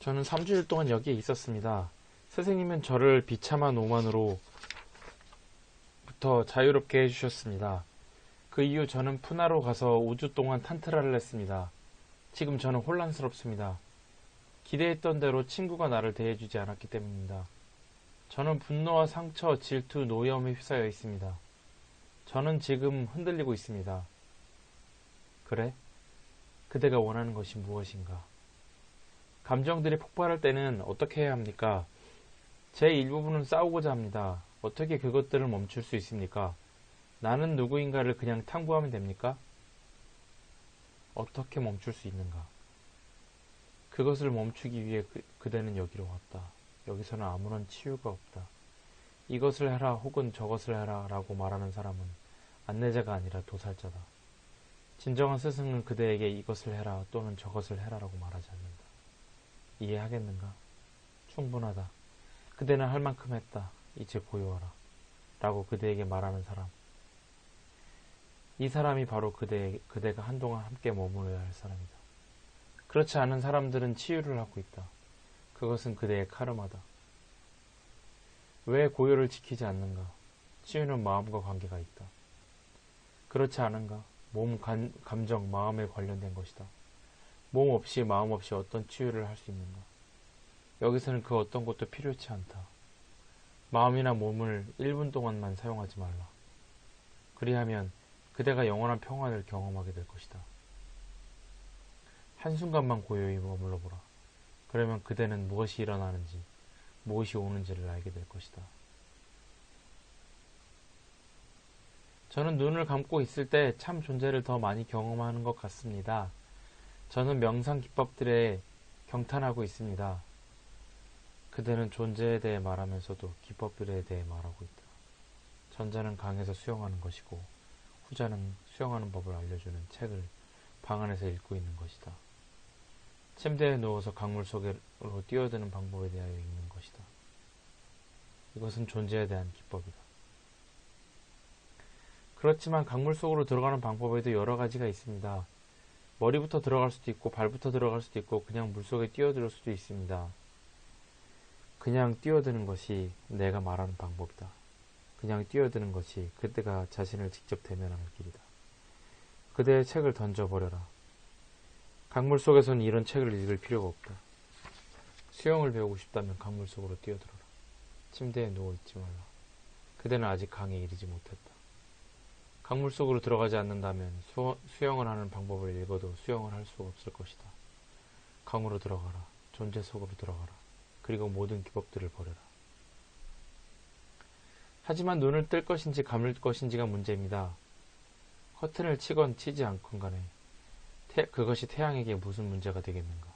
저는 3주일 동안 여기에 있었습니다. 선생님은 저를 비참한 오만으로부터 자유롭게 해주셨습니다. 그 이후 저는 푸나로 가서 5주 동안 탄트라를 했습니다. 지금 저는 혼란스럽습니다. 기대했던 대로 친구가 나를 대해주지 않았기 때문입니다. 저는 분노와 상처, 질투, 노여움에 휩싸여 있습니다. 저는 지금 흔들리고 있습니다. 그래? 그대가 원하는 것이 무엇인가? 감정들이 폭발할 때는 어떻게 해야 합니까? 제 일부분은 싸우고자 합니다. 어떻게 그것들을 멈출 수 있습니까? 나는 누구인가를 그냥 탕구하면 됩니까? 어떻게 멈출 수 있는가? 그것을 멈추기 위해 그대는 여기로 왔다. 여기서는 아무런 치유가 없다. 이것을 해라 혹은 저것을 해라 라고 말하는 사람은 안내자가 아니라 도살자다. 진정한 스승은 그대에게 이것을 해라 또는 저것을 해라 라고 말하지 않는다. 이해하겠는가? 충분하다. 그대는 할 만큼 했다. 이제 고요하라. 라고 그대에게 말하는 사람. 이 사람이 바로 그대가 한동안 함께 머물러야 할 사람이다. 그렇지 않은 사람들은 치유를 하고 있다. 그것은 그대의 카르마다. 왜 고요를 지키지 않는가? 치유는 마음과 관계가 있다. 그렇지 않은가? 몸, 감정, 마음에 관련된 것이다. 몸 없이 마음 없이 어떤 치유를 할 수 있는가? 여기서는 그 어떤 것도 필요치 않다. 마음이나 몸을 1분 동안만 사용하지 말라. 그리하면 그대가 영원한 평안을 경험하게 될 것이다. 한순간만 고요히 머물러 보라. 그러면 그대는 무엇이 일어나는지, 무엇이 오는지를 알게 될 것이다. 저는 눈을 감고 있을 때 참 존재를 더 많이 경험하는 것 같습니다. 저는 명상 기법들에 경탄하고 있습니다. 그대는 존재에 대해 말하면서도 기법들에 대해 말하고 있다. 전자는 강에서 수영하는 것이고 후자는 수영하는 법을 알려주는 책을 방 안에서 읽고 있는 것이다. 침대에 누워서 강물 속으로 뛰어드는 방법에 대하여 읽는 것이다. 이것은 존재에 대한 기법이다. 그렇지만 강물 속으로 들어가는 방법에도 여러 가지가 있습니다. 머리부터 들어갈 수도 있고 발부터 들어갈 수도 있고 그냥 물속에 뛰어들 수도 있습니다. 그냥 뛰어드는 것이 내가 말하는 방법이다. 그냥 뛰어드는 것이 그대가 자신을 직접 대면하는 길이다. 그대의 책을 던져버려라. 강물 속에서는 이런 책을 읽을 필요가 없다. 수영을 배우고 싶다면 강물 속으로 뛰어들어라. 침대에 누워있지 말라. 그대는 아직 강에 이르지 못했다. 강물 속으로 들어가지 않는다면 수영을 하는 방법을 읽어도 수영을 할 수가 없을 것이다. 강으로 들어가라. 존재 속으로 들어가라. 그리고 모든 기법들을 버려라. 하지만 눈을 뜰 것인지 감을 것인지가 문제입니다. 커튼을 치건 치지 않건 간에 그것이 태양에게 무슨 문제가 되겠는가?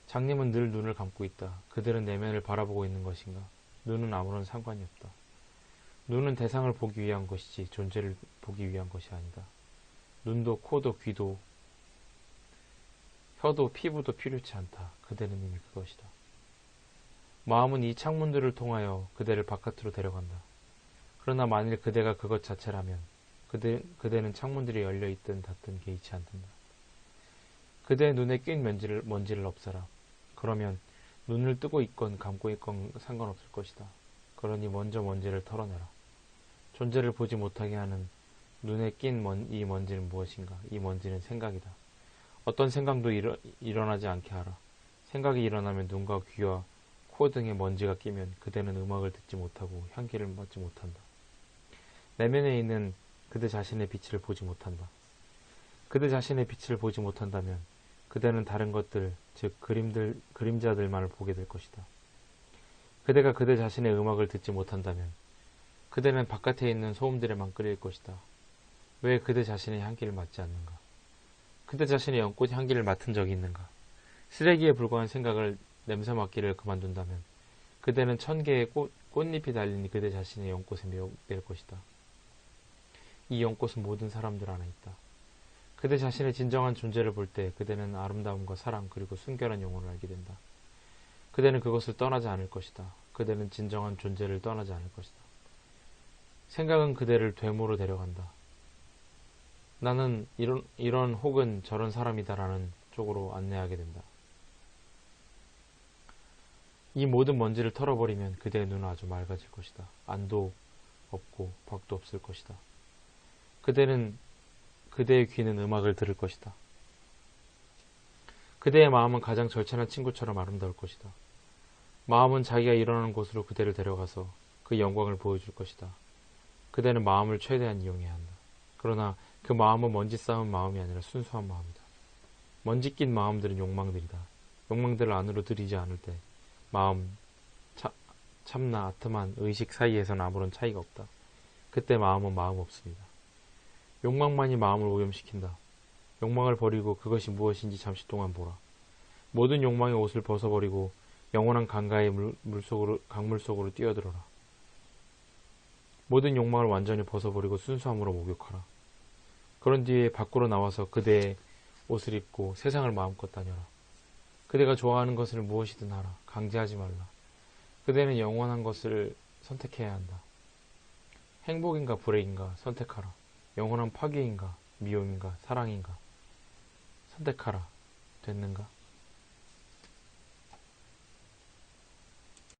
장님은 늘 눈을 감고 있다. 그들은 내면을 바라보고 있는 것인가? 눈은 아무런 상관이 없다. 눈은 대상을 보기 위한 것이지 존재를 보기 위한 것이 아니다. 눈도 코도 귀도 혀도 피부도 필요치 않다. 그대는 이미 그것이다. 마음은 이 창문들을 통하여 그대를 바깥으로 데려간다. 그러나 만일 그대가 그것 자체라면 그대는 창문들이 열려있든 닫든 개의치 않는다. 그대의 눈에 낀 먼지를 없애라. 그러면 눈을 뜨고 있건 감고 있건 상관없을 것이다. 그러니 먼저 먼지를 털어내라. 존재를 보지 못하게 하는 눈에 낀 이 먼지는 무엇인가? 이 먼지는 생각이다. 어떤 생각도 일어나지 않게 하라. 생각이 일어나면 눈과 귀와 코 등에 먼지가 끼면 그대는 음악을 듣지 못하고 향기를 맡지 못한다. 내면에 있는 그대 자신의 빛을 보지 못한다. 그대 자신의 빛을 보지 못한다면 그대는 다른 것들, 즉 그림자들만을 보게 될 것이다. 그대가 그대 자신의 음악을 듣지 못한다면 그대는 바깥에 있는 소음들에만 끌릴 것이다. 왜 그대 자신의 향기를 맡지 않는가? 그대 자신의 연꽃 향기를 맡은 적이 있는가? 쓰레기에 불과한 생각을 냄새 맡기를 그만둔다면 그대는 1000개의 꽃잎이 달린 그대 자신의 연꽃에 매일 것이다. 이 연꽃은 모든 사람들 안에 있다. 그대 자신의 진정한 존재를 볼 때 그대는 아름다움과 사랑 그리고 순결한 영혼을 알게 된다. 그대는 그것을 떠나지 않을 것이다. 그대는 진정한 존재를 떠나지 않을 것이다. 생각은 그대를 되모로 데려간다. 나는 이런 혹은 저런 사람이다라는 쪽으로 안내하게 된다. 이 모든 먼지를 털어버리면 그대의 눈은 아주 맑아질 것이다. 안도 없고 밖도 없을 것이다. 그대의 귀는 음악을 들을 것이다. 그대의 마음은 가장 절친한 친구처럼 아름다울 것이다. 마음은 자기가 일어나는 곳으로 그대를 데려가서 그 영광을 보여줄 것이다. 그대는 마음을 최대한 이용해야 한다. 그러나 그 마음은 먼지 쌓은 마음이 아니라 순수한 마음이다. 먼지 낀 마음들은 욕망들이다. 욕망들을 안으로 들이지 않을 때 마음, 참나 아트만 의식 사이에서는 아무런 차이가 없다. 그때 마음은 마음 없습니다. 욕망만이 마음을 오염시킨다. 욕망을 버리고 그것이 무엇인지 잠시 동안 보라. 모든 욕망의 옷을 벗어버리고 영원한 강가의 강물 속으로 뛰어들어라. 모든 욕망을 완전히 벗어버리고 순수함으로 목욕하라. 그런 뒤에 밖으로 나와서 그대의 옷을 입고 세상을 마음껏 다녀라. 그대가 좋아하는 것을 무엇이든 하라. 강제하지 말라. 그대는 영원한 것을 선택해야 한다. 행복인가 불행인가 선택하라. 영원한 파괴인가 미움인가 사랑인가 선택하라. 됐는가?